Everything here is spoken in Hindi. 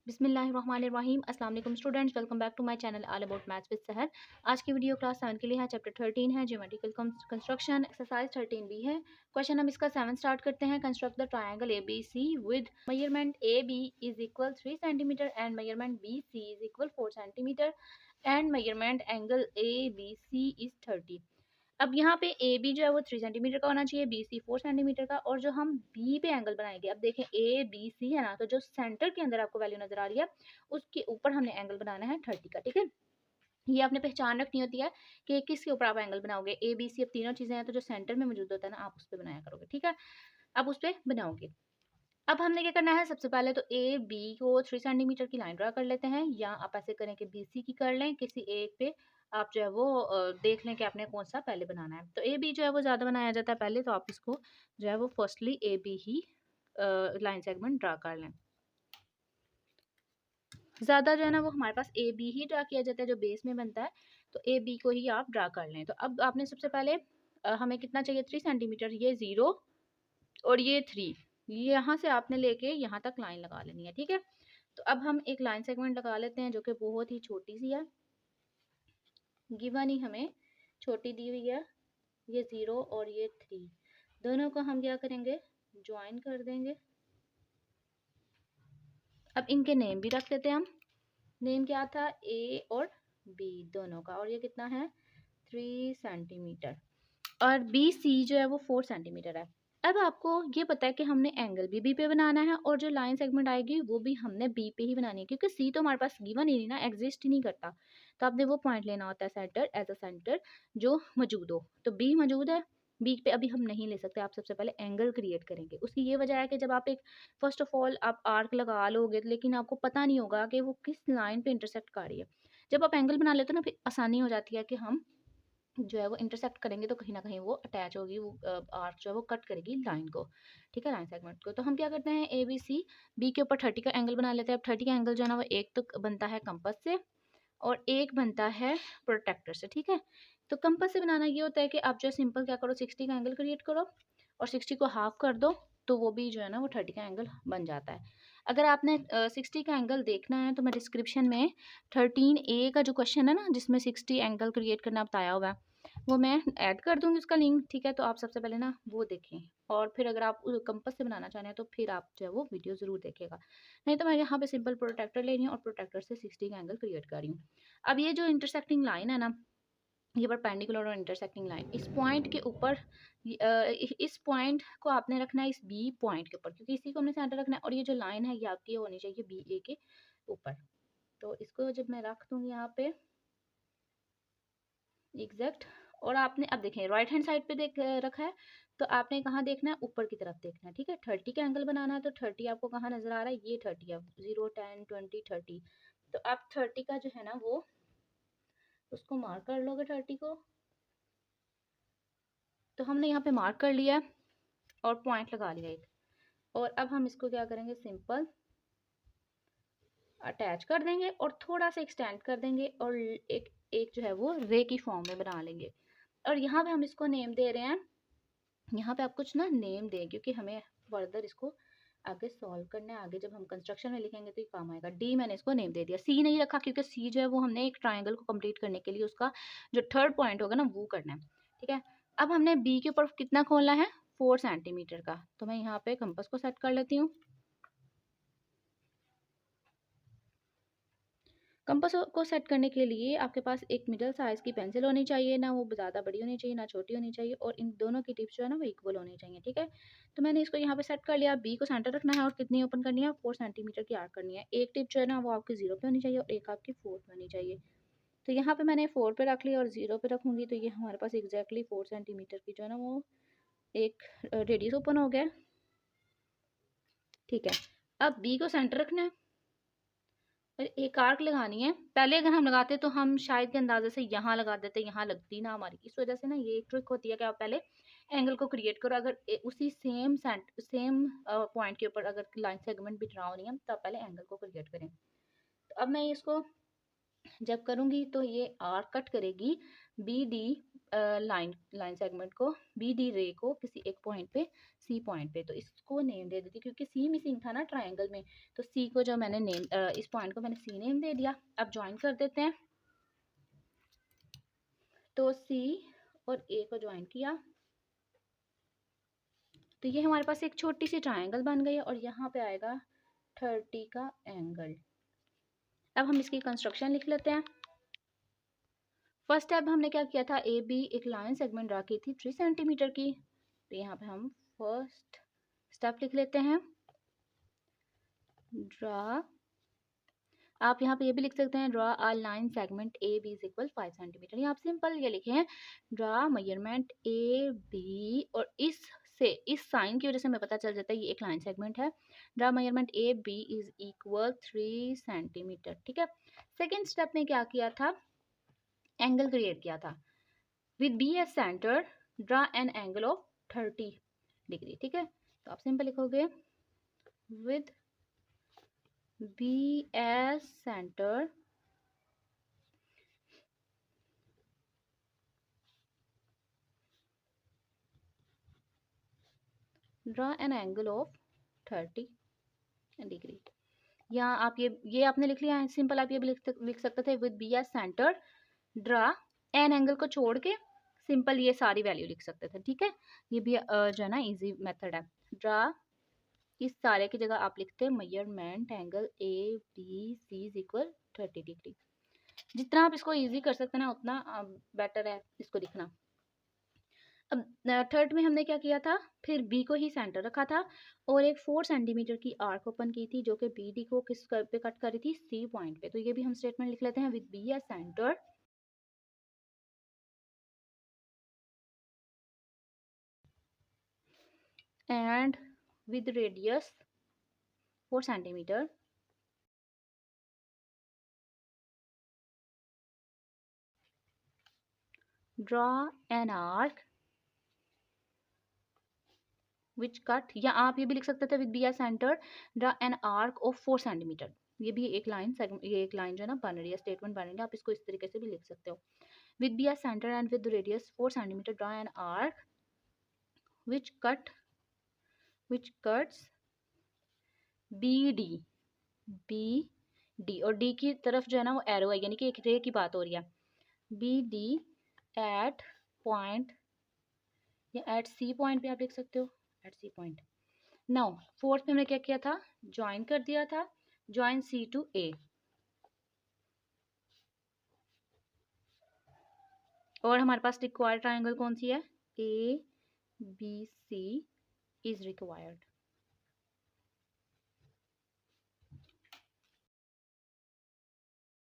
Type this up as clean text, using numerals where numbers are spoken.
बिस्मिल्लाहिर्रहमानिर्रहीम। अस्सलाम वालेकुम students, welcome back to my channel all about maths with Sahar. आज की वीडियो क्लास 7 के लिए है। चैप्टर 13 है ज्योमेट्रिकल कंस्ट्रक्शन, एक्सरसाइज 13 भी है। क्वेश्चन हम इसका 7 स्टार्ट करते हैं। Construct the triangle A B C with measurement A B is equal 3 centimetre and measurement B C is equal 4 centimetre and measurement angle A B C is 30। अब यहाँ पे ए बी जो है वो 3 सेंटीमीटर का होना चाहिए, बी सी 4 सेंटीमीटर का, और जो हम बी पे एंगल बनाएंगे, अब देखें ए बी सी है ना, तो जो सेंटर के अंदर आपको वैल्यू नजर आ रही है उसके ऊपर हमने एंगल बनाना है 30 का। ठीक है, ये आपने पहचान रखनी होती है कि किसके ऊपर आप एंगल बनाओगे। ए बी सी अब तीनों चीजें हैं, तो जो सेंटर में मौजूद होता है ना, आप उस पर बनाया करोगे। ठीक है, अब उस पर बनाओगे। अब हमने क्या करना है, सबसे पहले तो ए बी को 3 सेंटीमीटर की लाइन ड्रा कर लेते हैं, या आप ऐसे करें कि बी सी की कर लें। किसी एक पे आप जो है वो देख लें कि आपने कौन सा पहले बनाना है। तो ए बी जो है वो ज़्यादा बनाया जाता है पहले, तो आप इसको जो है वो फर्स्टली ए बी ही लाइन सेगमेंट ड्रा कर लें। ज़्यादा जो है ना वो हमारे पास ए बी ही ड्रा किया जाता है, जो बेस में बनता है, तो ए बी को ही आप ड्रा कर लें। तो अब आपने सबसे पहले हमें कितना चाहिए, 3 सेंटीमीटर, ये 0 और ये 3, यहाँ से आपने लेके यहाँ तक लाइन लगा लेनी है। ठीक है, तो अब हम एक लाइन सेगमेंट लगा लेते हैं जो कि बहुत ही छोटी सी है, गिवन ही हमें छोटी दी हुई है। ये 0 और ये 3 दोनों को हम क्या करेंगे, ज्वाइन कर देंगे। अब इनके नेम भी रख देते हैं हम। नेम क्या था, ए और बी दोनों का, और ये कितना है 3 सेंटीमीटर, और बी सी जो है वो 4 सेंटीमीटर है। अब आपको ये पता है कि हमने एंगल भी बी पे बनाना है, और जो लाइन सेगमेंट आएगी वो भी हमने बी पे ही बनानी है, क्योंकि सी तो हमारे पास गिवन ही नहीं ना, एग्जिस्ट ही नहीं करता। तो आपने वो पॉइंट लेना होता है सेंटर, एज अ सेंटर जो मौजूद हो। तो बी मौजूद है, बी पे अभी हम नहीं ले सकते, आप सबसे पहले एंगल क्रिएट करेंगे। उसकी ये वजह है कि जब आप एक फर्स्ट ऑफ ऑल आप आर्क लगा लोगे, लेकिन आपको पता नहीं होगा कि वो किस लाइन पे इंटरसेक्ट कर रही है। जब आप एंगल बना लेते हो ना, फिर आसानी हो जाती है कि हम जो है वो इंटरसेक्ट करेंगे, तो कहीं ना कहीं वो अटैच होगी, वो आर्क जो है वो कट करेगी लाइन को। ठीक है, लाइन सेगमेंट को। तो हम क्या करते हैं, ए बी सी, बी के ऊपर 30 का एंगल बना लेते हैं। अब 30 का एंगल जो है ना वो एक तो बनता है कंपास से, और एक बनता है प्रोटेक्टर से। ठीक है, तो कंपास से बनाना ये होता है कि आप जो सिंपल क्या करो, 60 का एंगल क्रिएट करो और 60 को हाफ कर दो, तो वो भी जो है ना वो 30 का एंगल बन जाता है। अगर आपने 60 का एंगल देखना है तो मैं डिस्क्रिप्शन में 13A का जो क्वेश्चन है ना, जिसमें 60 एंगल क्रिएट करना बताया हुआ है, वो मैं ऐड कर दूंगी उसका लिंक। ठीक है, तो आप सबसे पहले ना वो देखें, और फिर अगर आप कंपास से बनाना चाह रहे हैं तो फिर आप जो है वो वीडियो ज़रूर देखेगा। नहीं तो मैं यहाँ पे सिंपल प्रोटेक्टर ले रही हूँ और प्रोटेक्टर से 60 का एंगल क्रिएट कर रही हूँ। अब ये जो इंटरसेक्टिंग लाइन है ना, ये परपेंडिकुलर और इंटरसेक्टिंग लाइन, इस पॉइंट के ऊपर इस पॉइंट को आपने रखना है इस बी पॉइंट के ऊपर, क्योंकि इसी को हमने सेंटर रखना है, और ये जो लाइन है ये आपकी होनी चाहिए बी ए के ऊपर। तो इसको जब मैं रख दूंगी यहाँ पे एग्जैक्ट, और आपने अब देखें राइट हैंड साइड पे देख रखा है, तो आपने कहाँ देखना है, ऊपर की तरफ देखना है। ठीक है, 30 का एंगल बनाना है, तो 30 आपको कहाँ नजर आ रहा है, ये 30 है, 0 10 20 30। तो आप 30 का जो है ना वो उसको मार्क कर लोगे 30 को। तो हमने यहाँ पे मार्क कर लिया और पॉइंट लगा लिया एक, और अब हम इसको क्या करेंगे, सिंपल अटैच कर देंगे और थोड़ा सा एक्सटेंड कर देंगे, और एक एक जो है वो रे की फॉर्म में बना लेंगे। और यहाँ पे हम इसको नेम दे रहे हैं, यहाँ पे आप कुछ ना नेम दें, क्योंकि हमें फर्दर इसको आगे सॉल्व करना है। आगे जब हम कंस्ट्रक्शन में लिखेंगे तो ये काम आएगा। डी मैंने इसको नेम दे दिया, सी नहीं रखा क्योंकि सी जो है वो हमने एक ट्राइंगल को कंप्लीट करने के लिए उसका जो थर्ड पॉइंट होगा ना वो करना है। ठीक है, अब हमने बी के ऊपर कितना खोलना है, 4 सेंटीमीटर का। तो मैं यहाँ पे कंपास को सेट कर लेती हूँ। कंपास को सेट करने के लिए आपके पास एक मिडल साइज़ की पेंसिल होनी चाहिए, ना वो ज़्यादा बड़ी होनी चाहिए ना छोटी होनी चाहिए, और इन दोनों की टिप्स जो है ना वो इक्वल होनी चाहिए। ठीक है, तो मैंने इसको यहाँ पे सेट कर लिया। बी को सेंटर रखना है और कितनी ओपन करनी है, 4 सेंटीमीटर की आर्क करनी है। एक टिप जो है ना वो आपकी 0 पे होनी चाहिए और एक आपकी 4 पे होनी चाहिए। तो यहाँ पे मैंने 4 पे रख लिया और 0 पे रखूँगी, तो ये हमारे पास एग्जैक्टली 4 सेंटीमीटर की जो है ना वो एक रेडियस ओपन हो गया। ठीक है, अब बी को सेंटर रखना है और एक आर्क लगानी है। पहले अगर हम लगाते तो हम शायद के अंदाजे से यहाँ लगा देते, यहाँ लगती ना हमारी। इस वजह से ना ये एक ट्रिक होती है कि आप पहले एंगल को क्रिएट करो। अगर उसी सेम पॉइंट के ऊपर अगर लाइन सेगमेंट भी ड्रा होनी है तो आप पहले एंगल को क्रिएट करें। तो अब मैं इसको जब करूँगी तो ये आर्क कट करेगी बी डी लाइन सेगमेंट को, बी डी रे को किसी एक पॉइंट पे, सी पॉइंट पे। तो इसको नेम दे देती क्योंकि सी मिसिंग था ना ट्रायंगल में, तो सी को जो मैंने नेम इस पॉइंट को मैंने सी नेम दे दिया। अब ज्वाइन कर देते हैं। तो सी और ए को ज्वाइन किया तो ये हमारे पास एक छोटी सी ट्रायंगल बन गई है और यहाँ पे आएगा 30 का एंगल। अब हम इसकी कंस्ट्रक्शन लिख लेते हैं। फर्स्ट स्टेप हमने क्या किया था, ए बी एक लाइन सेगमेंट ड्रा की थी 3 सेंटीमीटर की। तो यहाँ पे हम फर्स्ट स्टेप लिख लेते हैं, ड्रा। आप यहाँ पे ये भी लिख सकते हैं, draw a line segment A B is equal 5 centimetre. यहाँ आप सिंपल ये लिखे हैं, ड्रा मेजरमेंट ए बी, और इस साइन की वजह से हमें पता चल जाता है ये एक लाइन सेगमेंट है। Draw measurement A B is equal 3 centimetre. ठीक है। सेकेंड स्टेप में क्या किया था, एंगल क्रिएट किया था। With B as centre draw an angle of 30 degree. ठीक है। तो आप सिंपल लिखोगे, with B as centre draw an angle of 30 degree. यहाँ आप ये आपने लिख लिया है सिंपल। आप ये भी लिख सकते थे, with B as centre draw an angle को छोड़ के सिंपल ये सारी वैल्यू लिख सकते थे। ठीक है। ये भी जो है ना इजी मेथड है। ड्रा, इस सारे की जगह आप लिखते measurement angle A B C is equal 30 degree. जितना आप इसको इजी कर सकते हैं ना उतना बेटर है इसको लिखना। अब थर्ड में हमने क्या किया था, फिर बी को ही सेंटर रखा था और एक 4 सेंटीमीटर की आर्क ओपन की थी जो कि बी डी को किस पे कट करी थी, सी पॉइंट पे। तो ये भी हम स्टेटमेंट लिख लेते हैं, with B as centre and with radius 4 centimetre draw an arc which cut, या आप ये भी लिख सकते थे, with B as centre draw an arc of 4 centimetre. ये भी एक लाइन ये एक लाइन जो है ना बन रही है, स्टेटमेंट बन रही है, आप इसको इस तरीके से भी लिख सकते हो। With B as centre and with radius 4 centimetre draw an arc which cuts B D और डी की तरफ जो है ना वो एरो है, यानी कि एक रे की बात हो रही है। बी डी एट पॉइंट, या एट सी पॉइंट भी आप लिख सकते हो, at C point. Now fourth में हमने क्या किया था, ज्वाइन कर दिया था, ज्वाइन सी टू ए। और हमारे पास रिक्वायर्ड ट्राइंगल कौन सी है, A B C is required.